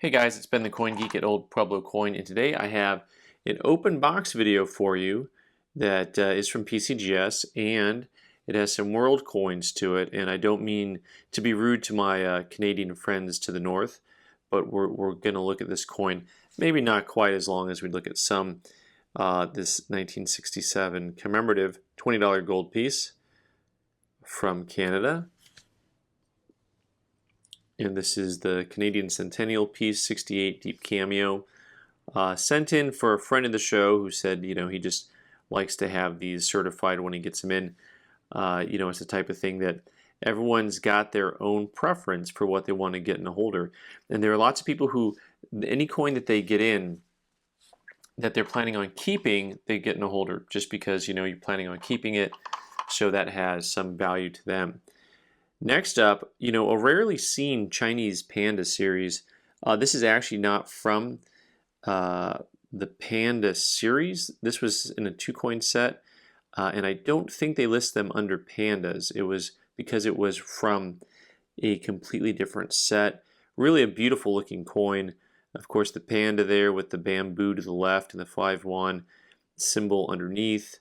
Hey guys, it's Ben the Coin Geek at Old Pueblo Coin, and today I have an open box video for you that is from PCGS, and it has some world coins to it. And I don't mean to be rude to my Canadian friends to the north, but we're going to look at this coin, maybe not quite as long as we look at some. This 1967 commemorative $20 gold piece from Canada. And this is the Canadian Centennial piece, 68 deep cameo. Sent in for a friend of the show who said, he just likes to have these certified when he gets them in. It's the type of thing that everyone's got their own preference for what they want to get in a holder. And there are lots of people who, any coin that they get in that they're planning on keeping, they get in a holder just because, you're planning on keeping it, so that has some value to them. Next up, a rarely seen Chinese Panda series. This is actually not from the Panda series. This was in a 2-coin set, and I don't think they list them under Pandas. It was because it was from a completely different set. Really a beautiful looking coin. Of course, the panda there with the bamboo to the left and the 5-1 symbol underneath.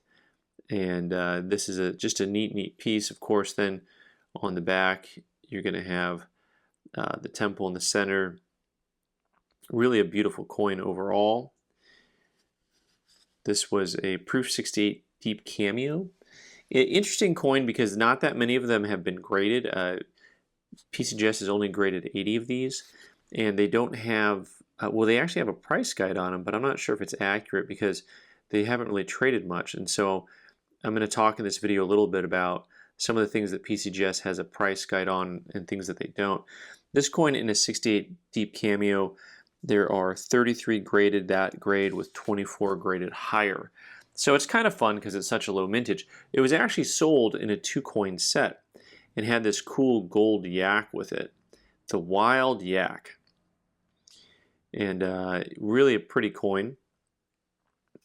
And this is just a neat piece. Of course, then on the back, you're going to have the temple in the center. Really a beautiful coin overall. This was a Proof 68 deep cameo. Interesting coin because not that many of them have been graded. PCGS has only graded 80 of these, and they don't have, well, they actually have a price guide on them, but I'm not sure if it's accurate because they haven't really traded much. And so I'm going to talk in this video a little bit about some of the things that PCGS has a price guide on and things that they don't. This coin in a 68 deep cameo, there are 33 graded that grade with 24 graded higher. So it's kind of fun because it's such a low mintage. It was actually sold in a 2-coin set and had this cool gold yak with it. It's a wild yak. And really a pretty coin.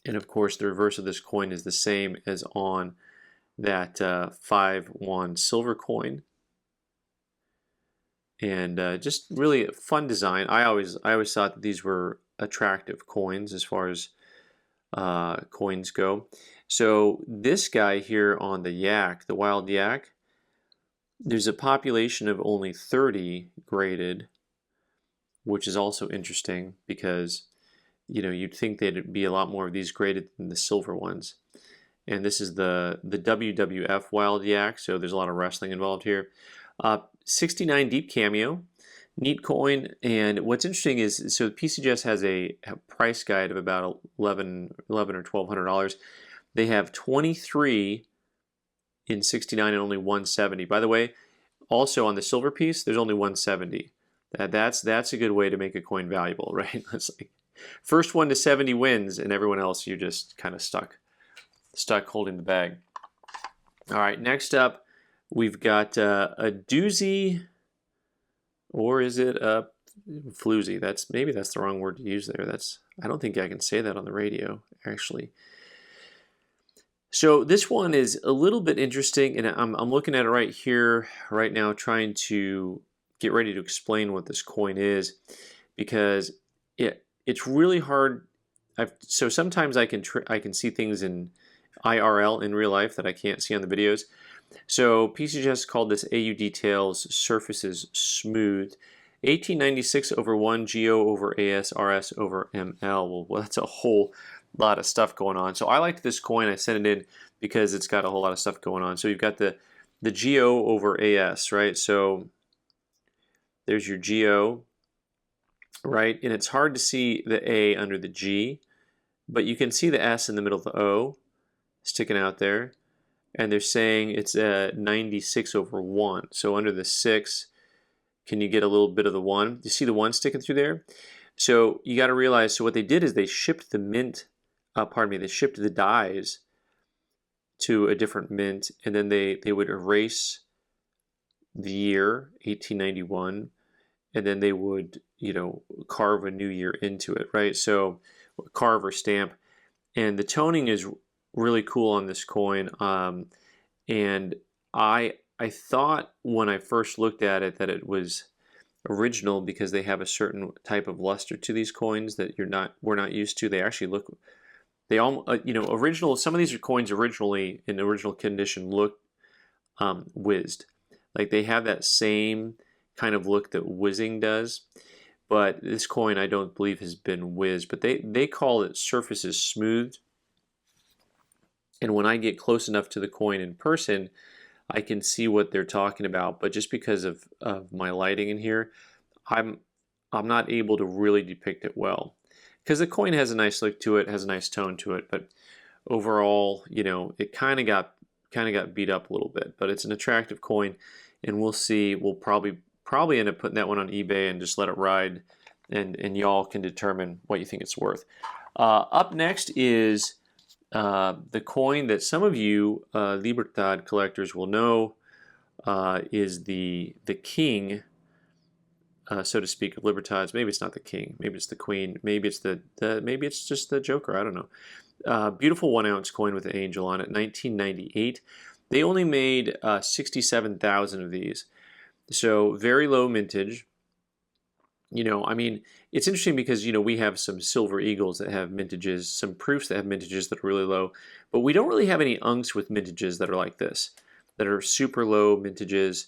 And of course the reverse of this coin is the same as on that 5-1 silver coin, and just really a fun design. I always thought that these were attractive coins as far as coins go. So this guy here on the yak, the wild yak, there's a population of only 30 graded, which is also interesting because you'd think there'd be a lot more of these graded than the silver ones. And this is the WWF Wild Yak, so there's a lot of wrestling involved here. 69 deep cameo, neat coin. And what's interesting is, so PCGS has a price guide of about $11 or $1,200. They have 23 in 69 and only 170. By the way, also on the silver piece, there's only 170. That's a good way to make a coin valuable, right? It's like first one to 70 wins, and everyone else you're just kind of stuck holding the bag. All right, next up we've got a doozy, or is it a floozy? Maybe that's the wrong word to use there. I don't think I can say that on the radio actually. So this one is a little bit interesting, and I'm looking at it right here right now, trying to get ready to explain what this coin is, because it's really hard. So sometimes I can see things in IRL in real life that I can't see on the videos. So PCGS called this AU Details Surfaces Smooth. 1896 over 1 GO over AS RS over ML. Well, that's a whole lot of stuff going on. So I liked this coin. I sent it in because it's got a whole lot of stuff going on. So you've got the GO over AS, right? So there's your GO, right? And it's hard to see the A under the G, but you can see the S in the middle of the O sticking out there, and they're saying it's 96 over 1. So under the 6, can you get a little bit of the 1? You see the 1 sticking through there? So you got to realize, so what they did is they shipped the mint, they shipped the dies to a different mint, and then they would erase the year, 1891, and then they would, carve a new year into it, right? So carve or stamp. And the toning is really cool on this coin, and I thought when I first looked at it that it was original because they have a certain type of luster to these coins that we're not used to. They actually look, they all original. Some of these coins originally in original condition look whizzed, like they have that same kind of look that whizzing does. But this coin I don't believe has been whizzed, but they call it surfaces smoothed. And when I get close enough to the coin in person, I can see what they're talking about. But just because of my lighting in here, I'm not able to really depict it well. Because the coin has a nice look to it, has a nice tone to it, but overall, it kind of got beat up a little bit. But it's an attractive coin, and we'll see. We'll probably end up putting that one on eBay and just let it ride, and y'all can determine what you think it's worth. Up next is the coin that some of you Libertad collectors will know is the king, so to speak, of Libertads. Maybe it's not the king, maybe it's the queen, maybe it's maybe it's just the Joker. I don't know. Beautiful 1 ounce coin with an angel on it, 1998. They only made 67,000 of these, so very low mintage. I mean, it's interesting because, we have some silver eagles that have mintages, some proofs that have mintages that are really low, but we don't really have any unks with mintages that are like this, that are super low mintages,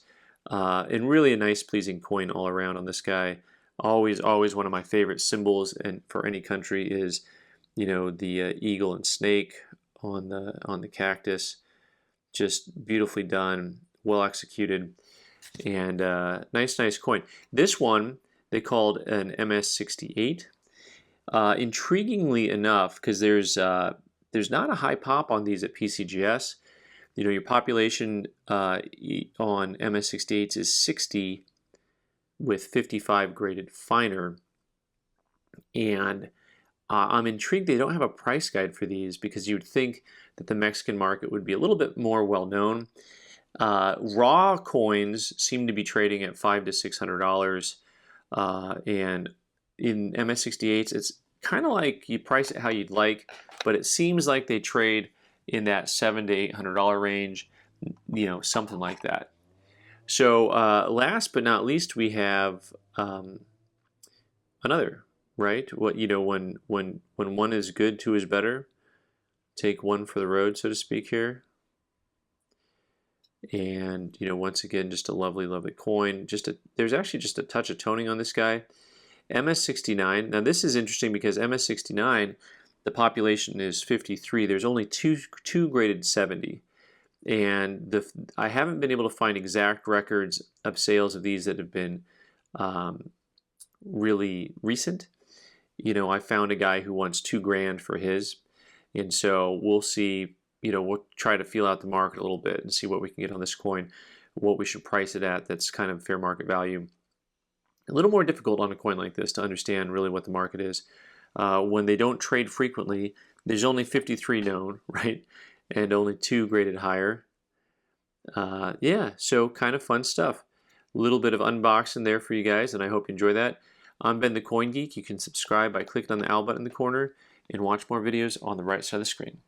and really a nice, pleasing coin all around on this guy. Always one of my favorite symbols, and for any country is, the eagle and snake on the cactus. Just beautifully done, well executed, and nice coin. This one they called an MS68. Intriguingly enough, because there's not a high pop on these at PCGS. Your population on MS68s is 60 with 55 graded finer, and I'm intrigued they don't have a price guide for these, because you'd think that the Mexican market would be a little bit more well known. Raw coins seem to be trading at $500 to $600. And in MS68s, it's kind of like you price it how you'd like, but it seems like they trade in that $700 to $800 range, something like that. So last but not least, we have another, right? What when one is good, two is better. Take one for the road, so to speak here. And once again, just a lovely coin. There's actually just a touch of toning on this guy. MS69. Now this is interesting because MS69, the population is 53. There's only two graded 70, and I haven't been able to find exact records of sales of these that have been really recent. I found a guy who wants $2,000 for his, and so we'll see. We'll try to feel out the market a little bit and see what we can get on this coin, what we should price it at that's kind of fair market value. A little more difficult on a coin like this to understand really what the market is. When they don't trade frequently, there's only 53 known, right? And only 2 graded higher. Yeah, so kind of fun stuff. A little bit of unboxing there for you guys, and I hope you enjoy that. I'm Ben the Coin Geek. You can subscribe by clicking on the owl button in the corner and watch more videos on the right side of the screen.